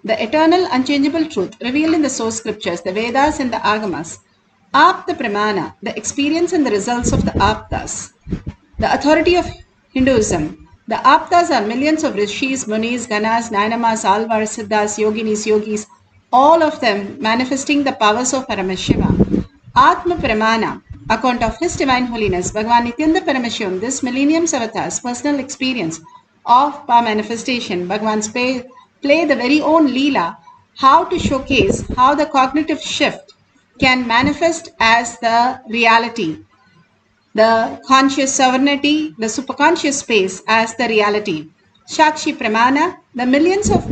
the eternal unchangeable truth revealed in the source scriptures, the Vedas and the Agamas, Apta Pramana, the experience and the results of the Aptas, the authority of Hinduism. The Aptas are millions of rishis, munis, ganas, nainamas, alvars, siddhas, yogis, all of them manifesting the powers of Paramashiva. Atma Pramana, account of His Divine Holiness, Bhagavan Nithyananda Paramashivam, this millennium's avatar's personal experience of power manifestation. Bhagavan's play the very own Leela, how to showcase how the cognitive shift can manifest as the reality, the conscious sovereignty, the superconscious space as the reality. Shakshi Pramana, the millions of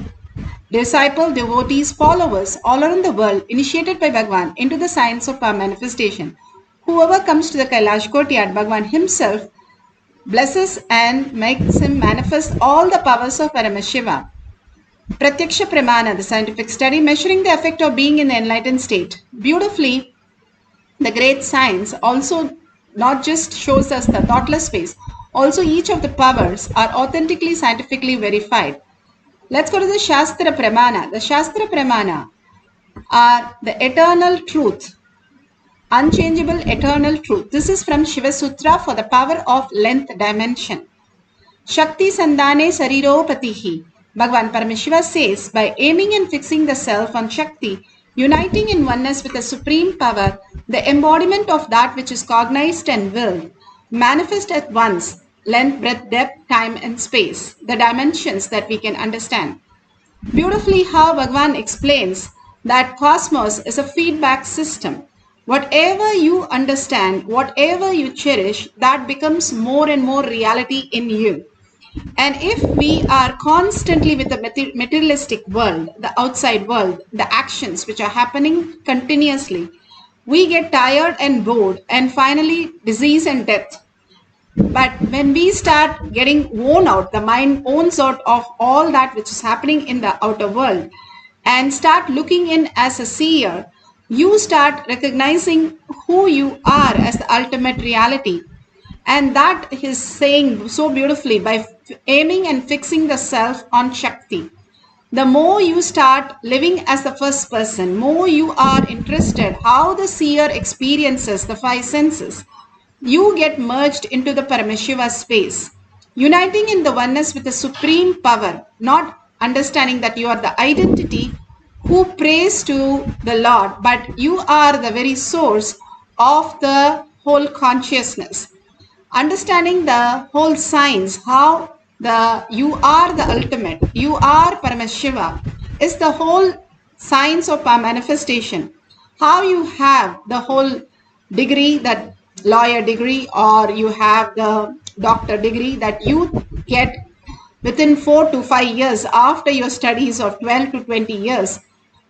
disciple, devotees, followers all around the world initiated by Bhagavan into the science of power manifestation. Whoever comes to the Kailash courtyard, Bhagavan himself blesses and makes him manifest all the powers of Paramashiva. Pratyaksha Pramana, the scientific study measuring the effect of being in the enlightened state. Beautifully, the great science also not just shows us the thoughtless phase, also each of the powers are authentically scientifically verified. Let's go to the Shastra Pramana. The Shastra Pramana are the eternal truth, unchangeable eternal truth. This is from Shiva Sutra for the power of length dimension. Shakti Sandhane Sariropatihi. Bhagavan Paramashiva says, by aiming and fixing the self on Shakti, uniting in oneness with the supreme power, the embodiment of that which is cognized and willed, manifest at once length, breadth, depth, time and space, the dimensions that we can understand. Beautifully how Bhagavan explains that cosmos is a feedback system. Whatever you understand, whatever you cherish, that becomes more and more reality in you. And if we are constantly with the materialistic world, the outside world, the actions which are happening continuously, we get tired and bored and finally disease and death. But when we start getting worn out, the mind owns out of all that which is happening in the outer world and start looking in as a seer, you start recognizing who you are as the ultimate reality. And that is saying so beautifully by aiming and fixing the self on Shakti. The more you start living as the first person, more you are interested how the seer experiences the five senses. You get merged into the Paramashiva space, uniting in the oneness with the supreme power, not understanding that you are the identity who prays to the Lord, but you are the very source of the whole consciousness. Understanding the whole science, how you are the ultimate, you are Paramashiva, is the whole science of our manifestation. How you have the whole degree, that lawyer degree, or you have the doctor degree that you get within 4 to 5 years after your studies of 12 to 20 years.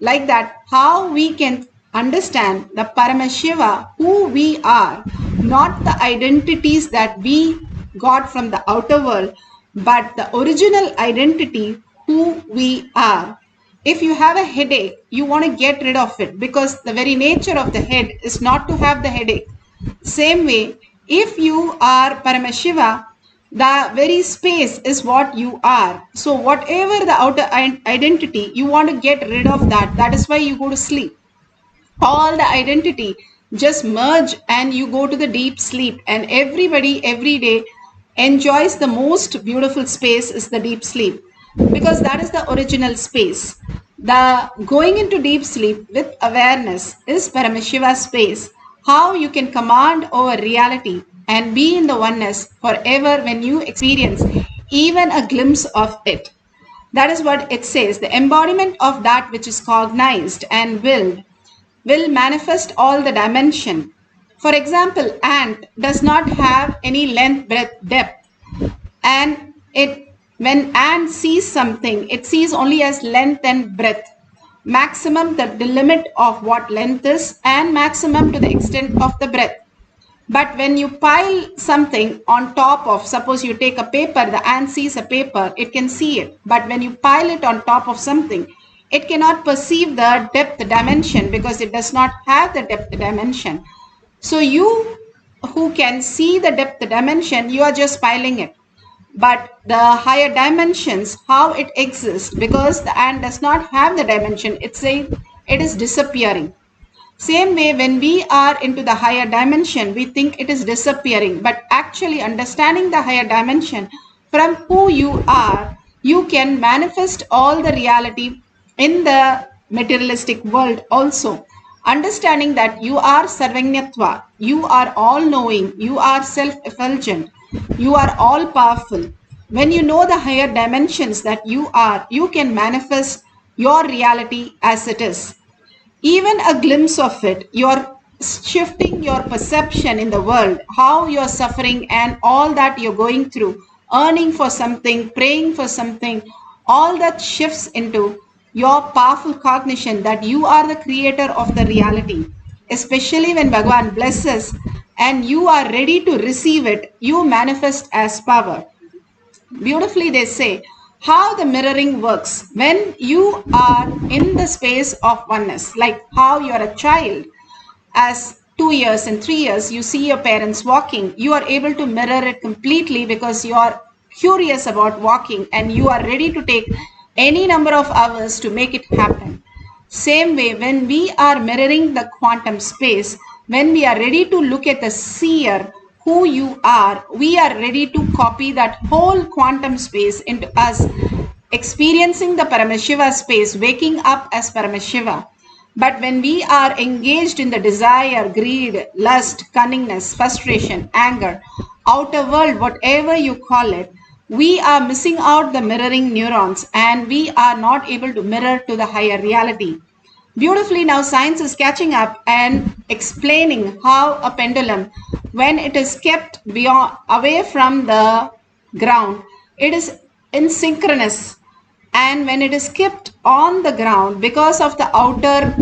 Like that, how we can understand the Paramashiva, who we are, not the identities that we got from the outer world, but the original identity, who we are. If you have a headache, you want to get rid of it because the very nature of the head is not to have the headache. Same way, if you are Paramashiva, the very space is what you are. So whatever the outer identity, you want to get rid of that. That is why you go to sleep. All the identity just merge and you go to the deep sleep. And everybody every day enjoys the most beautiful space is the deep sleep, because that is the original space. The going into deep sleep with awareness is Paramashiva space. How you can command over reality and be in the oneness forever when you experience even a glimpse of it. That is what it says. The embodiment of that which is cognized and willed will manifest all the dimension. For example, ant does not have any length, breadth, depth. And when ant sees something, it sees only as length and breadth. Maximum, the limit of what length is, and maximum to the extent of the breadth. But when you pile something on top of, suppose you take a paper, the ant sees a paper, it can see it. But when you pile it on top of something, it cannot perceive the depth dimension because it does not have the depth dimension. So you who can see the depth dimension, you are just piling it. But the higher dimensions, how it exists, because the ant does not have the dimension, it's saying it is disappearing. Same way, when we are into the higher dimension, we think it is disappearing, but actually understanding the higher dimension from who you are, you can manifest all the reality in the materialistic world also. Understanding that you are Sarvanyatva, you are all knowing, you are self effulgent, you are all powerful. When you know the higher dimensions that you are, you can manifest your reality as it is. Even a glimpse of it, you're shifting your perception in the world, how you're suffering and all that you're going through, earning for something, praying for something, all that shifts into your powerful cognition that you are the creator of the reality. Especially when Bhagavan blesses and you are ready to receive it, you manifest as power. Beautifully they say how the mirroring works when you are in the space of oneness, like how you're a child. As 2 years and 3 years you see your parents walking, you are able to mirror it completely because you are curious about walking and you are ready to take any number of hours to make it happen. Same way, when we are mirroring the quantum space, when we are ready to look at the seer, who you are, we are ready to copy that whole quantum space into us, experiencing the Paramashiva space, waking up as Paramashiva. But when we are engaged in the desire, greed, lust, cunningness, frustration, anger, outer world, whatever you call it, we are missing out the mirroring neurons and we are not able to mirror to the higher reality. Beautifully, now science is catching up and explaining how a pendulum, when it is kept beyond, away from the ground, it is asynchronous, and when it is kept on the ground, because of the outer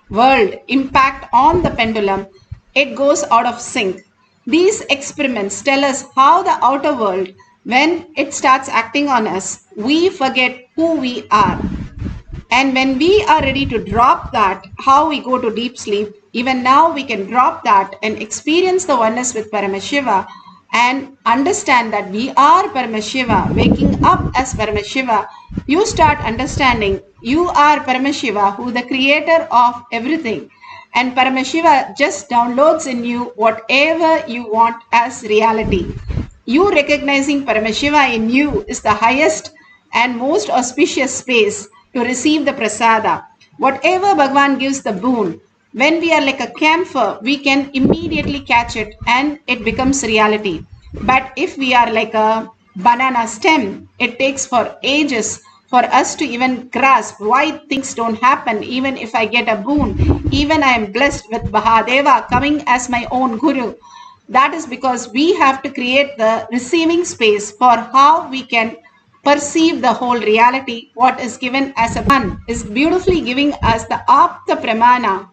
world impact on the pendulum, it goes out of sync. These experiments tell us how the outer world, when it starts acting on us, we forget who we are. And when we are ready to drop that, how we go to deep sleep, even now we can drop that and experience the oneness with Paramashiva and understand that we are Paramashiva, waking up as Paramashiva. You start understanding you are Paramashiva, who the creator of everything. And Paramashiva just downloads in you whatever you want as reality. You recognizing Paramashiva in you is the highest and most auspicious space to receive the prasada. Whatever Bhagavan gives the boon, when we are like a camphor, we can immediately catch it and it becomes reality. But if we are like a banana stem, it takes for ages for us to even grasp why things don't happen. Even if I get a boon, even I am blessed with Bahadeva coming as my own guru, that is because we have to create the receiving space for how we can perceive the whole reality. What is given as a one is beautifully giving us the Apta Pramana.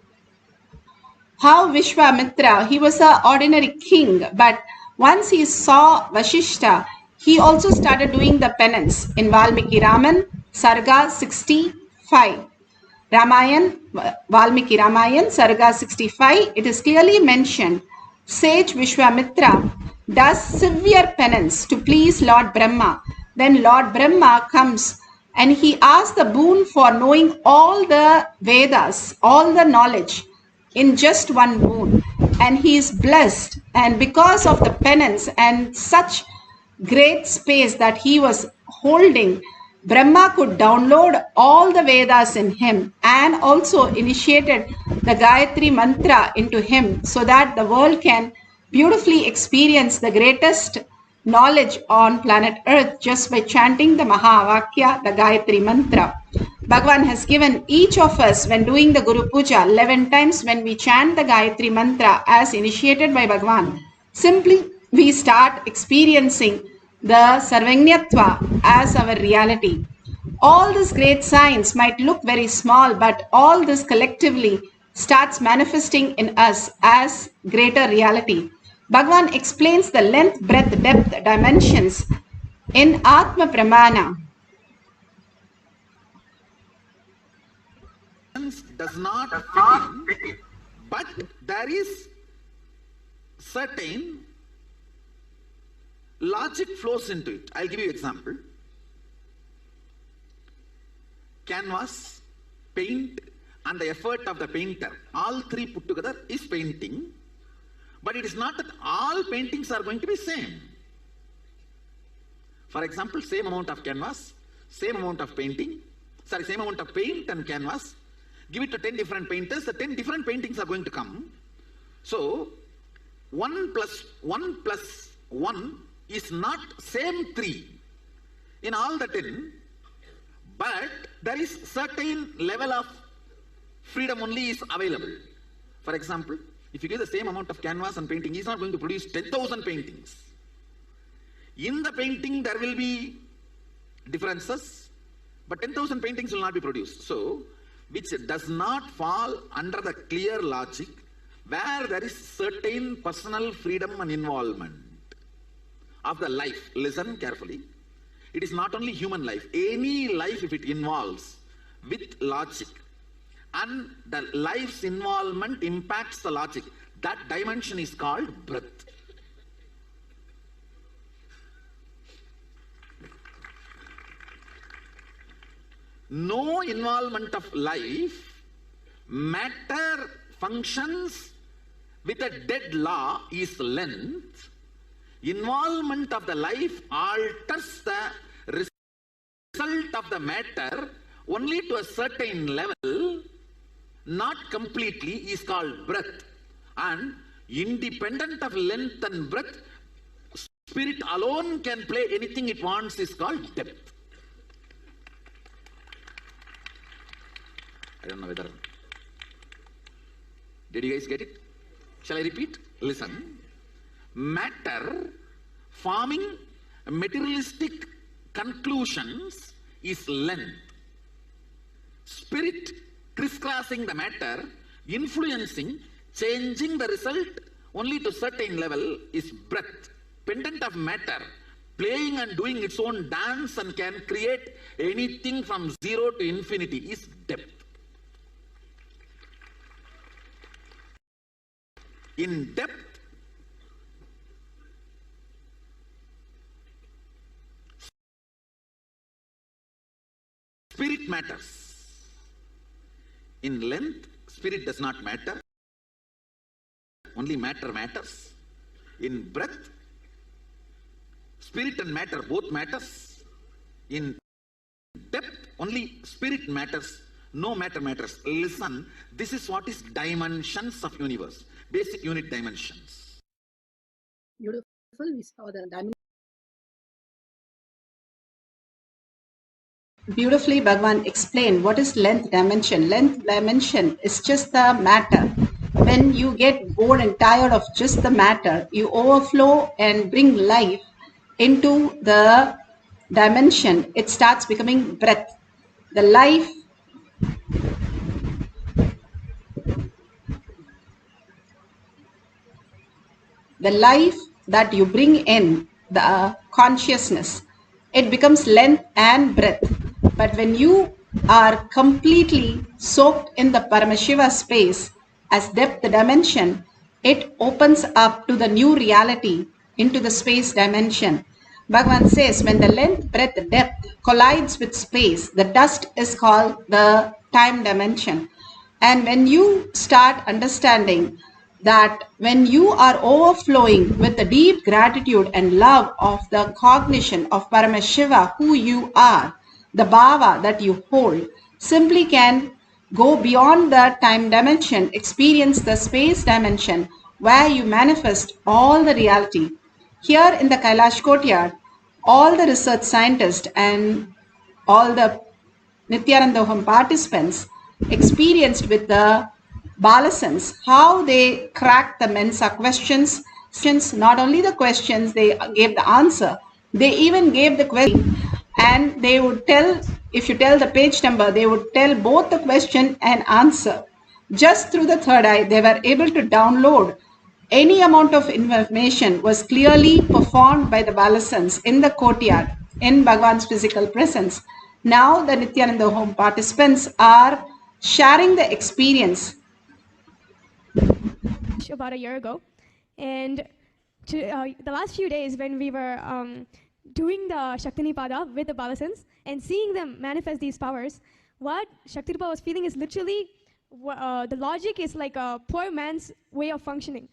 How Vishwamitra, he was an ordinary king, but once he saw Vashishta, he also started doing the penance in Valmiki Raman, Sarga 65. Ramayan, Valmiki Ramayan, Sarga 65, it is clearly mentioned, sage Vishwamitra does severe penance to please Lord Brahma. Then Lord Brahma comes and he asks the boon for knowing all the Vedas, all the knowledge in just one boon. And he is blessed. And because of the penance and such great space that he was holding, Brahma could download all the Vedas in him and also initiated the Gayatri mantra into him so that the world can beautifully experience the greatest knowledge on planet Earth just by chanting the Mahavakya, the Gayatri mantra. Bhagavan has given each of us, when doing the Guru Puja, 11 times when we chant the Gayatri mantra as initiated by Bhagavan, simply we start experiencing the Sarvanyatva as our reality. All this great science might look very small, but all this collectively starts manifesting in us as greater reality. Bhagavan explains the length, breadth, depth, dimensions in Atma Pramana. Does not fit in, but there is certain logic flows into it. I'll give you an example. Canvas, paint, and the effort of the painter, all three put together is painting. But it is not that all paintings are going to be same. For example, same amount of canvas, same amount of painting, same amount of paint and canvas, give it to 10 different painters, the 10 different paintings are going to come. So, 1 plus 1 plus 1 is not same 3 in all the 10, but there is certain level of freedom only is available. For example, if you give the same amount of canvas and painting, he is not going to produce 10,000 paintings. In the painting, there will be differences, but 10,000 paintings will not be produced. So, which does not fall under the clear logic, where there is certain personal freedom and involvement of the life. Listen carefully. It is not only human life. Any life, if it involves with logic, and the life's involvement impacts the logic, that dimension is called breath. No involvement of life, matter functions with a dead law is length. Involvement of the life alters the result of the matter only to a certain level, not completely, is called breath. And independent of length and breadth, spirit alone can play anything it wants is called depth. I don't know whether... Did you guys get it? Shall I repeat? Listen. Matter forming materialistic conclusions is length. Spirit crisscrossing the matter, influencing, changing the result only to certain level is breadth. Pendant of matter, playing and doing its own dance and can create anything from 0 to infinity is depth. In depth, spirit matters. In length, spirit does not matter. Only matter matters. In breadth, spirit and matter both matters. In depth, only spirit matters. No matter matters. Listen, this is what is dimensions of universe. Basic unit dimensions. Beautiful. We saw the dimension. Beautifully, Bhagavan explained what is length dimension. Length dimension is just the matter. When you get bored and tired of just the matter, you overflow and bring life into the dimension. It starts becoming breath. The life that you bring in, the consciousness, it becomes length and breath. But when you are completely soaked in the Paramashiva space as depth dimension, it opens up to the new reality into the space dimension. Bhagavan says when the length, breadth, depth collides with space, the dust is called the time dimension. And when you start understanding that when you are overflowing with the deep gratitude and love of the cognition of Paramashiva, who you are, the bhava that you hold, simply can go beyond the time dimension, experience the space dimension where you manifest all the reality. Here in the Kailash courtyard, all the research scientists and all the Nithyananda participants experienced with the Balasans, how they cracked the Mensa questions. Not only the questions, they gave the answer. They even gave the question, and they would tell, if you tell the page number, they would tell both the question and answer. Just through the third eye, they were able to download any amount of information was clearly performed by the Balasans in the courtyard in Bhagavan's physical presence. Now the Nithyananda home participants are sharing the experience. About a year ago, and the last few days when we were doing the Shaktinipada with the Balasans and seeing them manifest these powers, what Shaktinipada was feeling is literally the logic is like a poor man's way of functioning.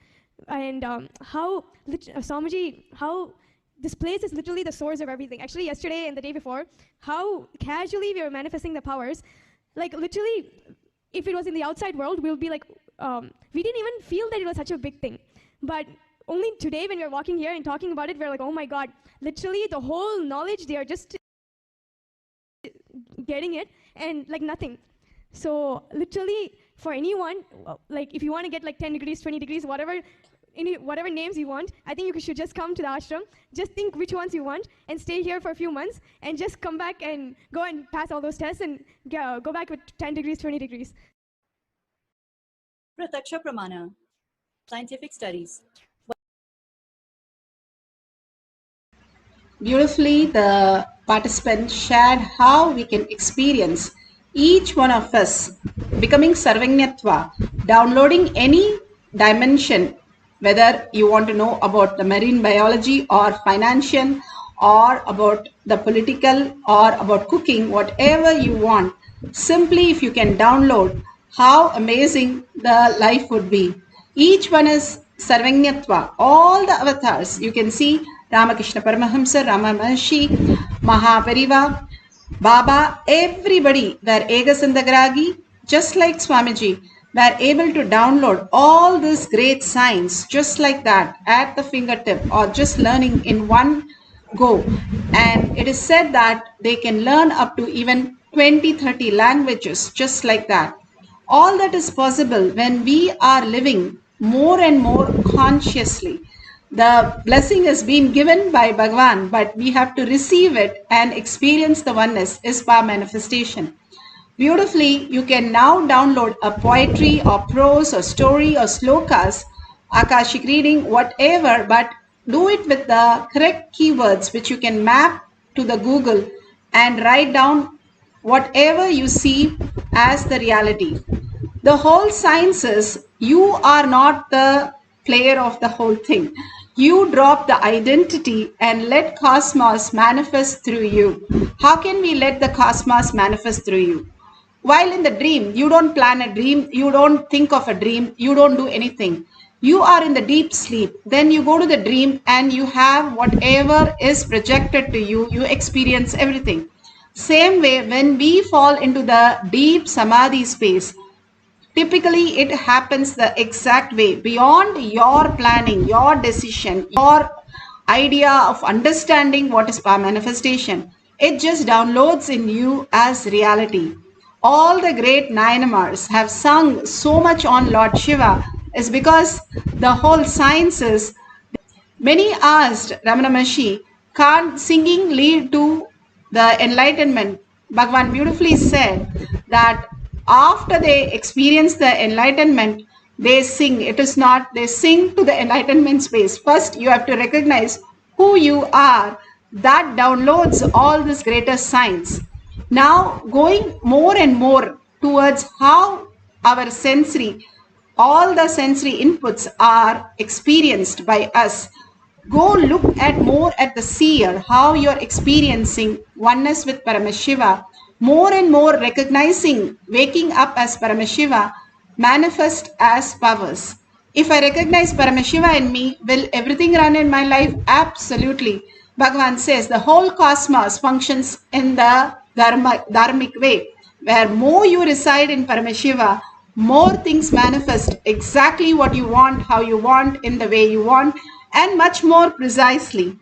And how Swamiji, how this place is literally the source of everything. Actually, yesterday and the day before, how casually we were manifesting the powers. Like literally, if it was in the outside world, we'll be like, we didn't even feel that it was such a big thing. But only today when we're walking here and talking about it, we're like, oh my God, literally the whole knowledge, they are just getting it and like nothing. So literally for anyone, like if you want to get like 10 degrees, 20 degrees, whatever names you want, I think you should just come to the ashram, just think which ones you want and stay here for a few months and just come back and go and pass all those tests and go back with 10 degrees, 20 degrees. Prataksha Pramana, scientific studies. Beautifully, the participants shared how we can experience each one of us becoming Sarvanyatva, downloading any dimension, whether you want to know about the marine biology or financial or about the political or about cooking, whatever you want. Simply, if you can download, how amazing the life would be. Each one is Sarvanyatva. All the avatars, you can see Ramakrishna Paramahamsa, Rama Maharshi, Mahapariva, Baba, everybody were Egasandagragi, just like Swamiji, were able to download all this great science just like that at the fingertip or just learning in one go. And it is said that they can learn up to even 20-30 languages just like that. All that is possible when we are living more and more consciously. The blessing has been given by Bhagavan, but we have to receive it and experience the oneness is by manifestation. Beautifully, you can now download a poetry or prose or story or slokas, Akashic reading, whatever, but do it with the correct keywords which you can map to the Google and write down whatever you see as the reality. The whole science is you are not the player of the whole thing. You drop the identity and let cosmos manifest through you. How can we let the cosmos manifest through you? While in the dream, you don't plan a dream, you don't think of a dream, you don't do anything. You are in the deep sleep. Then you go to the dream and you have whatever is projected to you, you experience everything. Same way, when we fall into the deep samadhi space, typically it happens the exact way, beyond your planning, your decision, your idea of understanding what is power manifestation. It just downloads in you as reality. All the great Nayanamars have sung so much on Lord Shiva is because the whole sciences, many asked Ramana Maharshi, can't singing lead to the enlightenment? Bhagavan beautifully said that after they experience the enlightenment, they sing. It is not, they sing to the enlightenment space. First, you have to recognize who you are. That downloads all this greater science. Now, going more and more towards how our sensory, all the sensory inputs are experienced by us. Go look at more at the seer, how you're experiencing oneness with Paramashiva, more and more recognizing, waking up as Paramashiva, manifest as powers. If I recognize Paramashiva in me, will everything run in my life? Absolutely. Bhagavan says the whole cosmos functions in the dharmic way, where more you reside in Paramashiva, more things manifest exactly what you want, how you want, in the way you want, and much more precisely.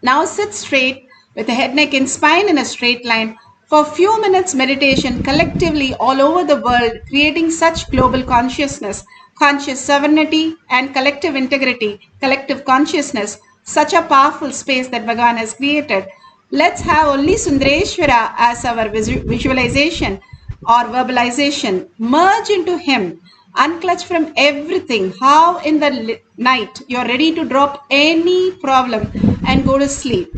Now sit straight with the head, neck, and spine in a straight line for a few minutes meditation collectively all over the world, creating such global consciousness, conscious sovereignty, and collective integrity, collective consciousness, such a powerful space that Bhagavan has created. Let's have only Sundareshwara as our visualization or verbalization. Merge into him. Unclutch from everything. How in the night you're ready to drop any problem and go to sleep.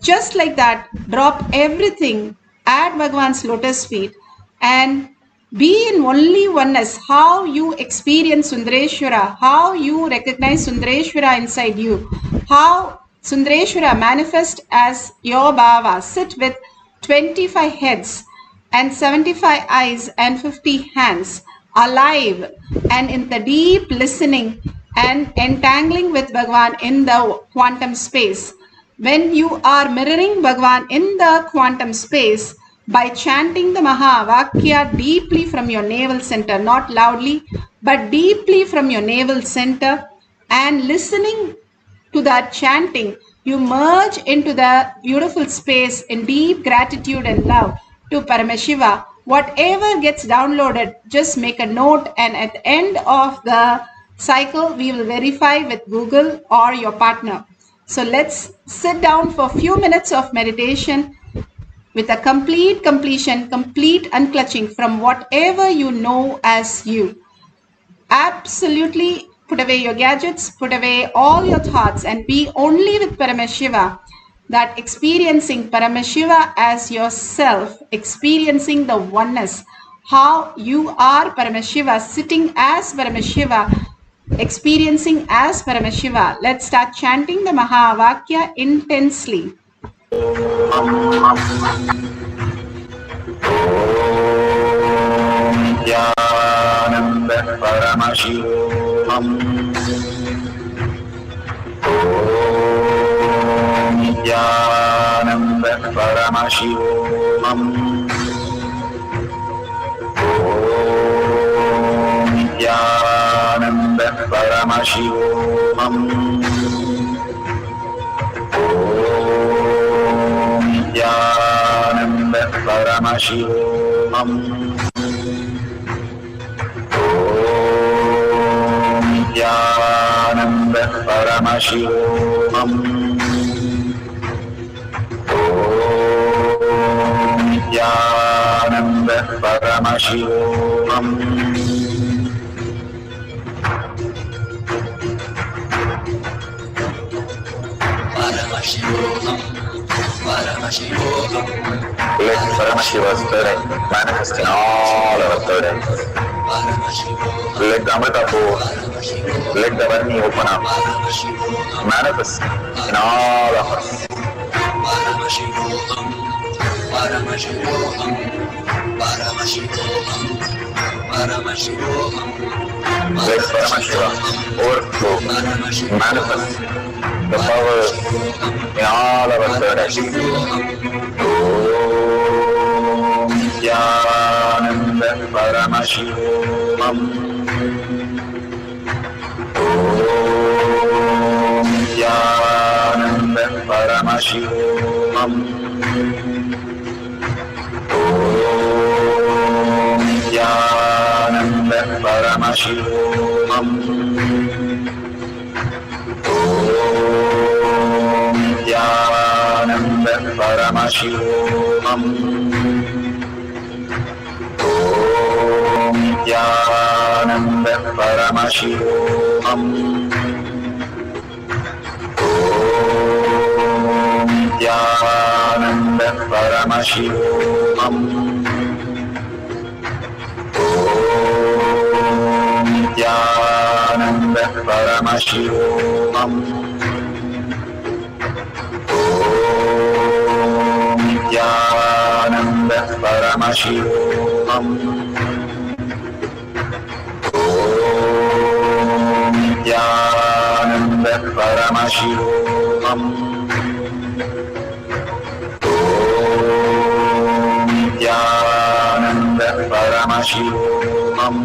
Just like that, drop everything at Bhagavan's lotus feet and Be in only oneness. How you experience Sundareshwara, how you recognize Sundareshwara inside you, how Sundareshwara manifest as your Bhava. Sit with 25 heads and 75 eyes and 50 hands, alive and in the deep listening and entangling with Bhagavan in the quantum space. When you are mirroring Bhagavan in the quantum space, by chanting the Mahavakya deeply from your navel center, not loudly, but deeply from your navel center, and listening to that chanting, you merge into the beautiful space in deep gratitude and love to Paramashiva. Whatever gets downloaded, just make a note, and at the end of the cycle, we will verify with Google or your partner. So let's sit down for a few minutes of meditation with a complete completion, complete unclutching from whatever you know as you. Absolutely put away your gadgets, put away all your thoughts, and be only with Paramashiva. That experiencing Paramashiva as yourself, experiencing the oneness, how you are Paramashiva, sitting as Paramashiva, experiencing as Paramashiva. Let's start chanting the Mahavakya intensely. Nithyananda Paramashivoham. Nithyananda Paramashivoham. Nithyananda Paramashivoham. Nithyananda Paramashivoham. Nithyananda Paramashivoham. Nithyananda Paramashivoham. Paramashivoham. Paramashivoham. Let Paramashiva's spirit manifest in all our third eye. Let the Amrita pour, let the Varni open up, manifest in all of us. Paramashivoham. Paramashivoham. Paramashivoham. Paramashivoham. Let Paramashiva overflow, manifest the power in all of us third eye. Nithyananda Paramashivoham. Nithyananda Paramashivoham. Nithyananda Paramashivoham. Nithyananda Paramashivoham. Nithyananda Paramashivoham. Nithyananda Paramashivoham. Nithyananda Paramashivoham. Nithyananda Paramashivoham. Nithyananda Paramashivoham. Nithyananda Paramashivoham.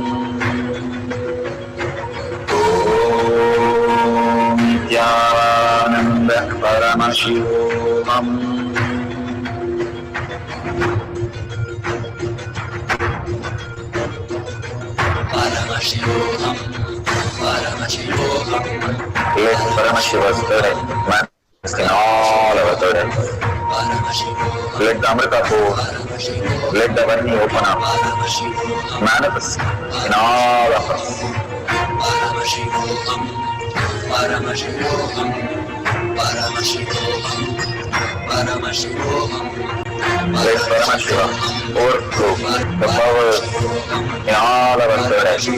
Nithyananda Paramashivoham. Paramashivoham. Paramashivoham. Let Paramashiva's spirit manifest in all our third eye. Let the Amrita pour, let the Varni open up, manifest in all of us. Paramashivoham. Paramashivoham. Paramashivoham. Paramashivoham. Let Paramashivoham overflow the powers in all our thirds. Om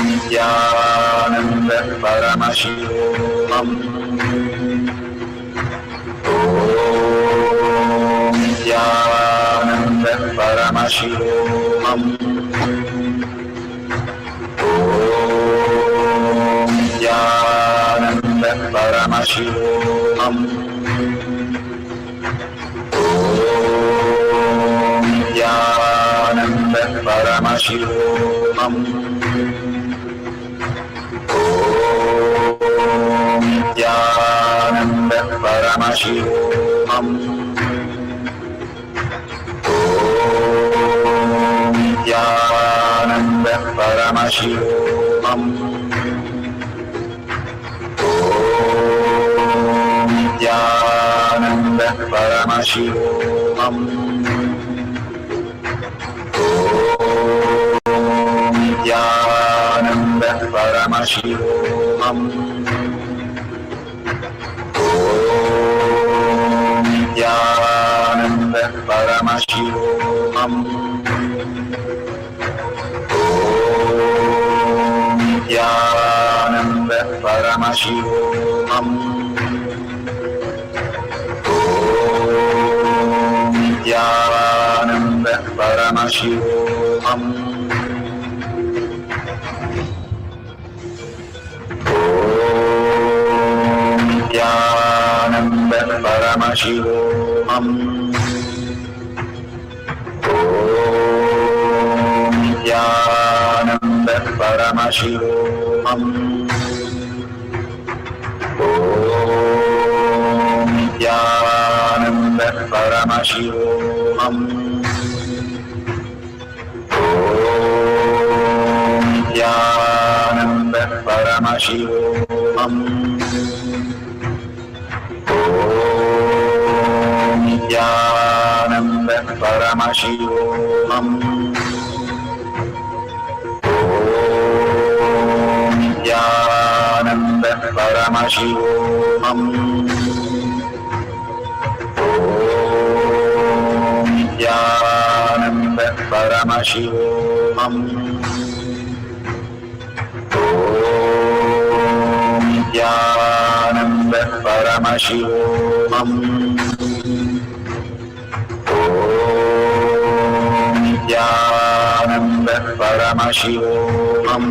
Nithyananda Paramashivam. Om Nithyananda Paramashivam. Om Nithyananda Paramashivoham. Om Nithyananda Paramashivoham. Om Nithyananda Paramashivoham. Om Nithyananda Paramashivoham. Om Nithyananda Paramashivoham. Om Nithyananda Paramashivoham. Om Nithyananda Paramashivoham. Om Nithyananda Paramashivoham. Om Nithyananda Paramashivoham. Om Nithyananda Paramashivoham. Om Nithyananda Paramashivoham. Om Nithyananda Paramashivoham. Om Nithyananda Paramashivoham. Om Nithyananda Paramashivoham. Om Nithyananda Paramashivoham. Om Nithyananda Paramashivoham. Om Nithyananda Paramashivoham. Om Nithyananda Paramashivoham.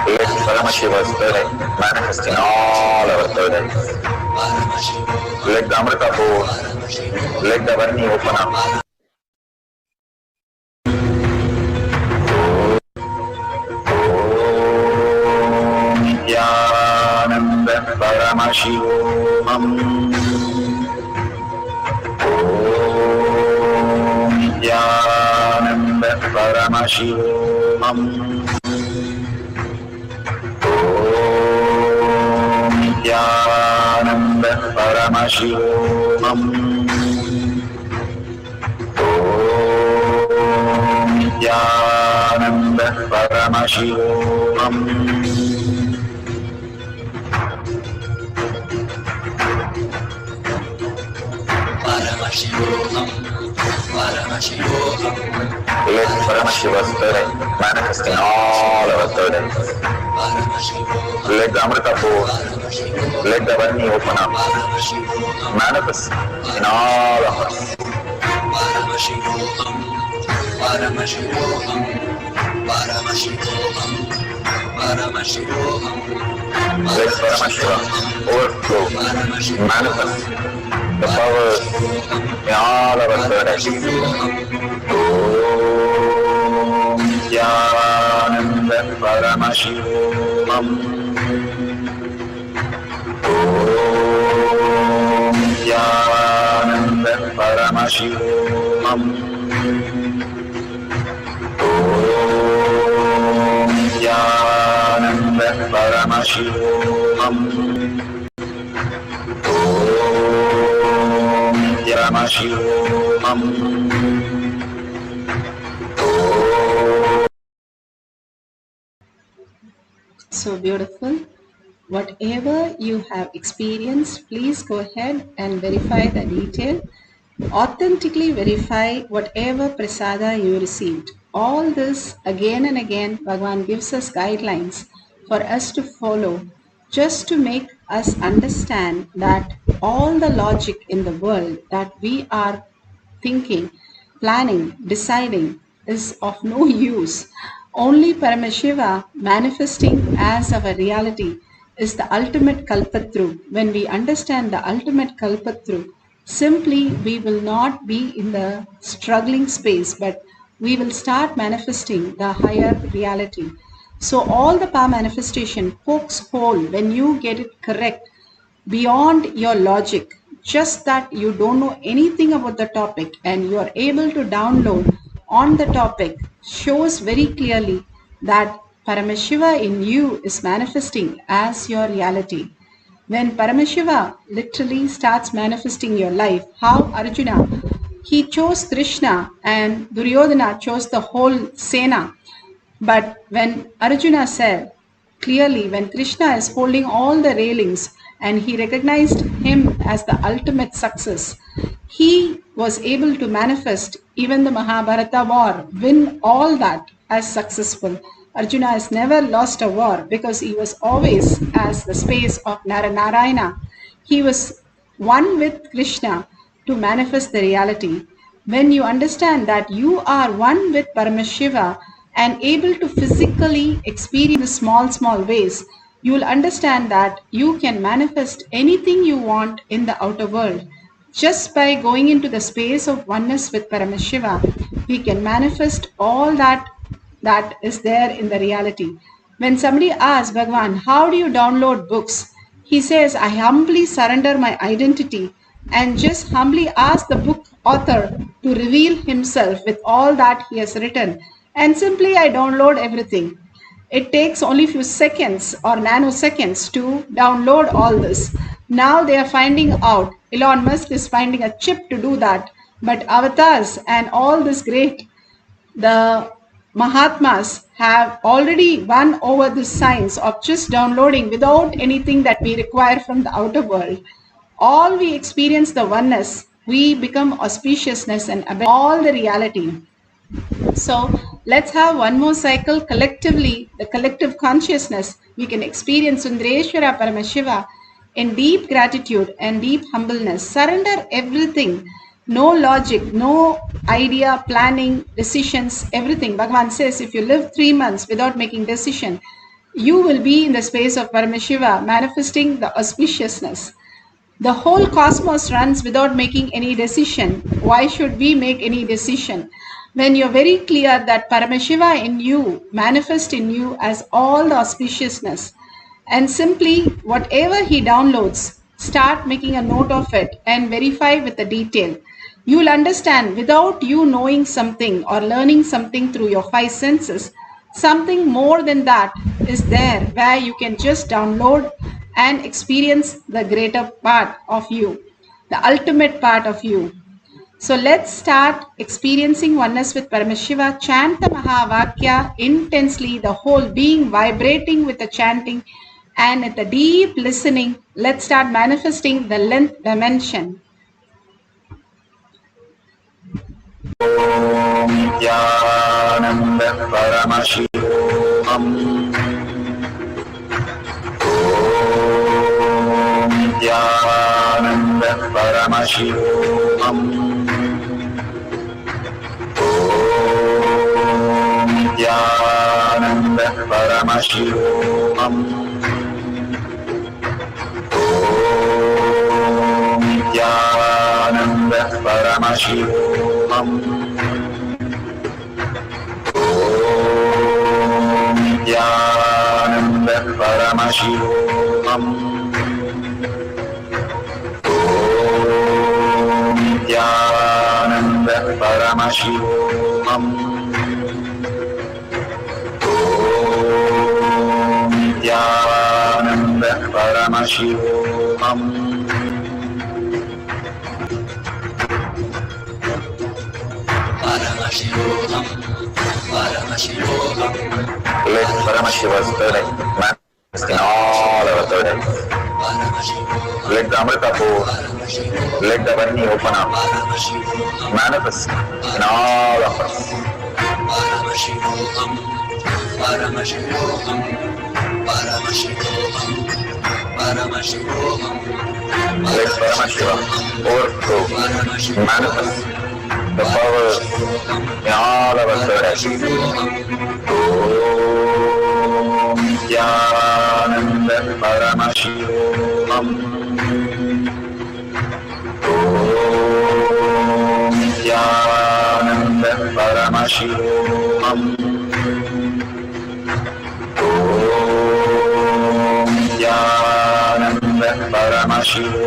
Let Paramashiva's spirit manifest in all our third eyes. Let the Amrita pour, let the Varni open up. Om Nithyananda Paramashivoham. Om Nithyananda Paramashivoham. Om Nithyananda Paramashivoham. Om Nithyananda Paramashivoham. Let Paramashiva's spirit manifest in all our third eyes. Let the Amrita pour, let the Varni open up, manifest in all of us. Paramashivoham, Paramashivoham, Paramashivoham, Paramashivoham. Let Paramashivoham overflow, manifest the powers in all our third eyes. Om Nithyananda Paramashivoham. Om Nithyananda Paramashivoham. Om Nithyananda Paramashivoham. Om Paramashivoham. So beautiful. Whatever you have experienced, please go ahead and verify the detail. Authentically verify whatever prasada you received. All this again and again, Bhagavan gives us guidelines for us to follow just to make us understand that all the logic in the world that we are thinking, planning, deciding is of no use. Only Paramashiva manifesting as our reality is the ultimate kalpatru. When we understand the ultimate kalpatru, simply we will not be in the struggling space, but we will start manifesting the higher reality. So all the power manifestation pokes hole when you get it correct beyond your logic, just that you don't know anything about the topic and you are able to download on the topic, shows very clearly that Paramashiva in you is manifesting as your reality. When Paramashiva literally starts manifesting your life, how Arjuna, he chose Krishna and Duryodhana chose the whole Sena. But when Arjuna said clearly, when Krishna is holding all the railings and he recognized him as the ultimate success, he was able to manifest even the Mahabharata war, win all that as successful. Arjuna has never lost a war because he was always as the space of Narayana. He was one with Krishna to manifest the reality. When you understand that you are one with Paramashiva and able to physically experience the small ways, you will understand that you can manifest anything you want in the outer world. Just by going into the space of oneness with Paramashiva, we can manifest all that is there in the reality. When somebody asks Bhagavan, how do you download books? He says, I humbly surrender my identity and just humbly ask the book author to reveal himself with all that he has written. And simply I download everything. It takes only few seconds or nanoseconds to download all this. Now they are finding out, Elon Musk is finding a chip to do that. But avatars and all this great, the Mahatmas have already won over this science of just downloading without anything that we require from the outer world. All we experience the oneness, we become auspiciousness and all the reality. So let's have one more cycle collectively, the collective consciousness. We can experience Sundareshwara Paramashiva in deep gratitude and deep humbleness. Surrender everything. No logic, no idea, planning, decisions, everything. Bhagavan says if you live 3 months without making decision, you will be in the space of Paramashiva manifesting the auspiciousness. The whole cosmos runs without making any decision. Why should we make any decision? When you're very clear that Paramashiva in you, manifest in you as all the auspiciousness, and simply whatever he downloads, start making a note of it and verify with the detail. You will understand without you knowing something or learning something through your 5 senses, something more than that is there where you can just download and experience the greater part of you, the ultimate part of you. So let's start experiencing oneness with Paramashiva. Chant the Mahavakya intensely, the whole being vibrating with the chanting, and at the deep listening, let's start manifesting the length dimension. Om Nithyananda Paramashivoham. Om Nithyananda Paramashivoham. Om Nithyananda Paramashivoham. Om Nithyananda Paramashivoham. Om Nithyananda Paramashivoham. Om Nithyananda Paramashivoham. Om Nithyananda Paramashivoham. Paramashivoham, Paramashivoham. Paramashivoham. Let Paramashiva's spirit manifest in all our burdens. Let the Amrita pour, let the Varni open up, manifest in all of us. Paramashivoham. Paramashivoham. Paramashivoham. Paramashivoham. Let Paramashiva overflow, manifest the power in all our burdens. Om Nithyananda Paramashivam. Om Nithyananda Paramashivam. Om Nithyananda Paramashivam.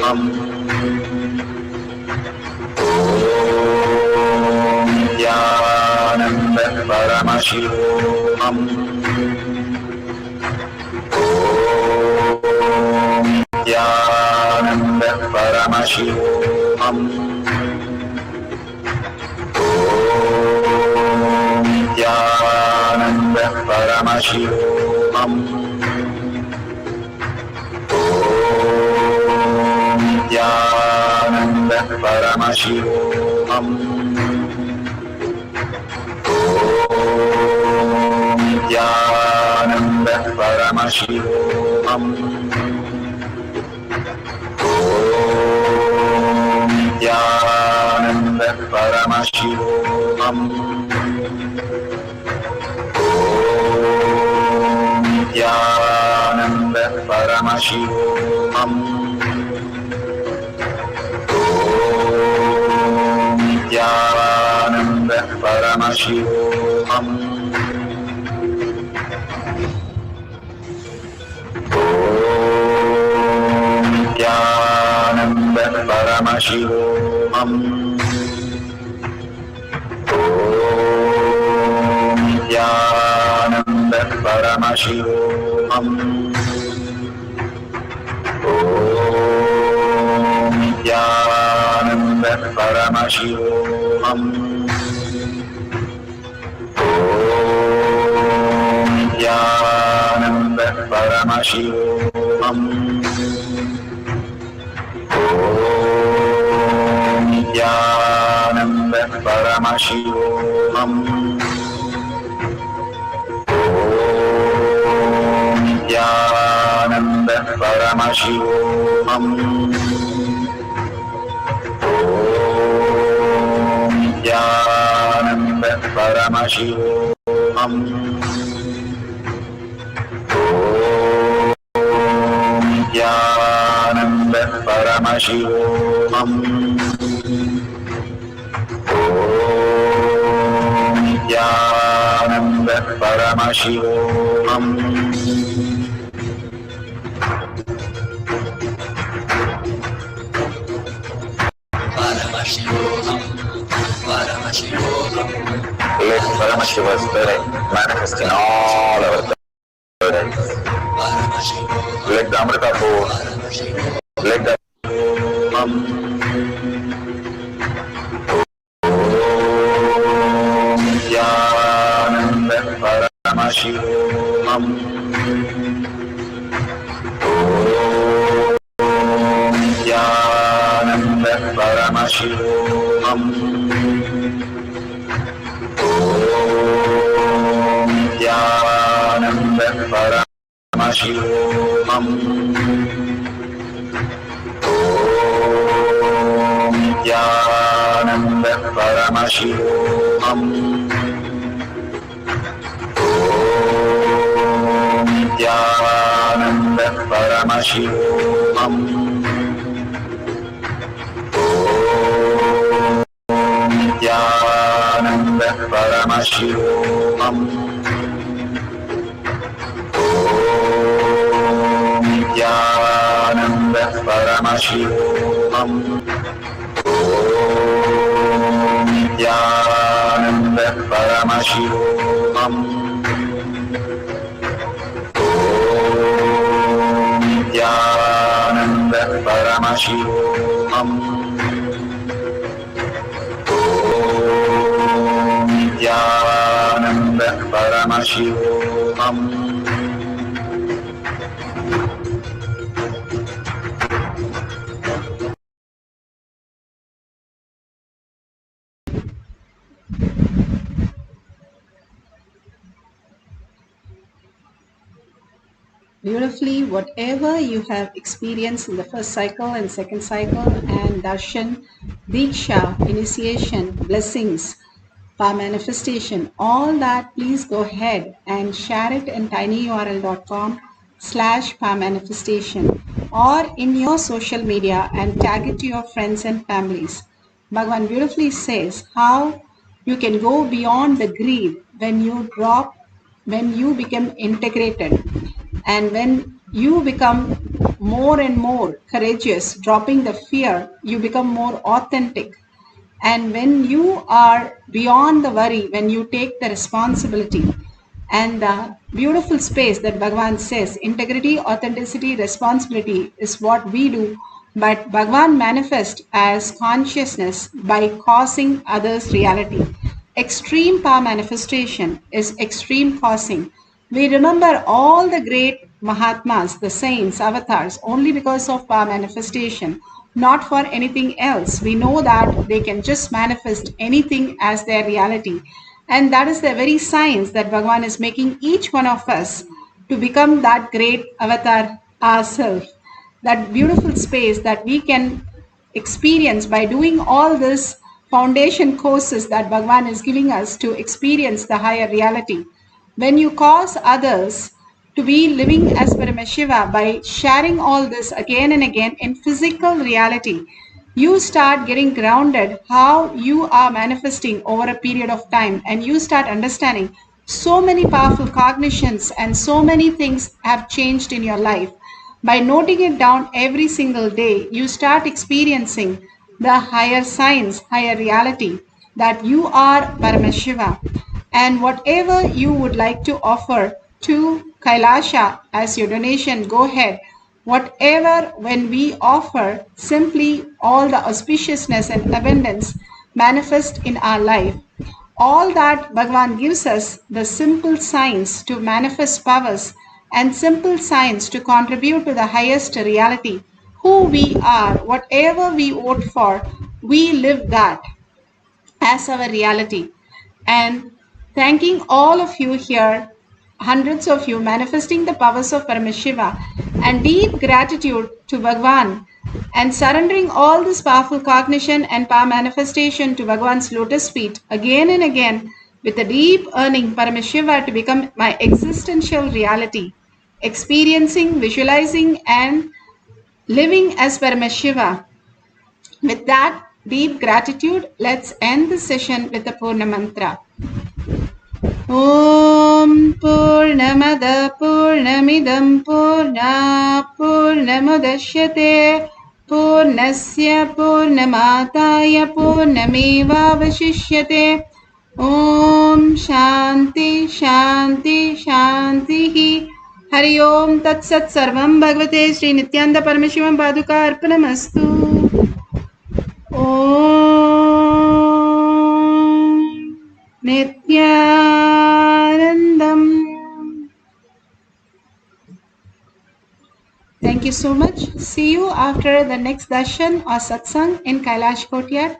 Om Nithyananda Paramashivam. Om Nithyananda Paramashivoham. Om Nithyananda Paramashivoham. Om Nithyananda Paramashivoham. Om Nithyananda Paramashivoham. Om Nithyananda Paramashivoham. Om Nithyananda Paramashivoham. Om Nithyananda Paramashivoham. Om Nithyananda Paramashivoham. Om Nithyananda Paramashivoham. Om Nithyananda Paramashivoham. Om Nithyananda Paramashivoham. Om Nithyananda Paramashivoham. Om Nithyananda Paramashivoham. Om Nithyananda Paramashivoham. Om Nithyananda Paramashivoham. Om Nithyananda Paramashivoham. Paramashivoham. Paramashivoham. Let Paramashiva's spirit manifest in all our burdens. Let the Amrita pour, let the Om Nithyananda Paramashivoham. Om Nithyananda Paramashivoham. Om Nithyananda Paramashivoham. Om Nithyananda Paramashivoham. Om Nithyananda Paramashivoham. Om Nithyananda Paramashivoham. Om Nithyananda Paramashivoham. Om Nithyananda Paramashivoham. Om Nithyananda Paramashivoham. Om Nithyananda Paramashivoham. Beautifully, whatever you have experienced in the first cycle and second cycle, and darshan, diksha, initiation, blessings, power manifestation, all that, please go ahead and share it in tinyurl.com/power manifestation or in your social media and tag it to your friends and families. Bhagavan beautifully says how you can go beyond the greed when you become integrated, and when you become more and more courageous, dropping the fear, you become more authentic. And when you are beyond the worry, when you take the responsibility and the beautiful space that Bhagavan says, integrity, authenticity, responsibility is what we do, but Bhagavan manifests as consciousness by causing others reality. Extreme power manifestation is extreme causing. We remember all the great Mahatmas, the saints, avatars, only because of power manifestation, not for anything else. We know that they can just manifest anything as their reality. And that is the very science that Bhagavan is making each one of us to become that great avatar ourselves. That beautiful space that we can experience by doing all this foundation courses that Bhagavan is giving us to experience the higher reality. When you cause others to be living as Paramashiva by sharing all this again and again in physical reality, you start getting grounded how you are manifesting over a period of time, and you start understanding so many powerful cognitions and so many things have changed in your life. By noting it down every single day, you start experiencing the higher science, higher reality that you are Paramashiva. And whatever you would like to offer to Kailasha as your donation, go ahead. Whatever, when we offer, simply all the auspiciousness and abundance manifest in our life. All that Bhagavan gives us, the simple signs to manifest powers and simple signs to contribute to the highest reality. Who we are, whatever we vote for, we live that as our reality. And thanking all of you here, hundreds of you, manifesting the powers of Paramashiva, and deep gratitude to Bhagavan, and surrendering all this powerful cognition and power manifestation to Bhagavan's lotus feet again and again, with a deep yearning Paramashiva to become my existential reality, experiencing, visualizing, and living as Paramashiva. With that deep gratitude, let's end the session with the Purna Mantra. Om Purnamada Purnamidam Purna Purnamudashyate Purnasya Purnamataya Purnameva Vashishyate. Om Shanti Shanti Shanti. Hari Om Tat Sat Sarvam Bhagavate Sri Nithyananda Paramashivam Paduka Arpanamastu. Om Nithyanandam. Thank you so much. See you after the next darshan or satsang in Kailash Courtyard.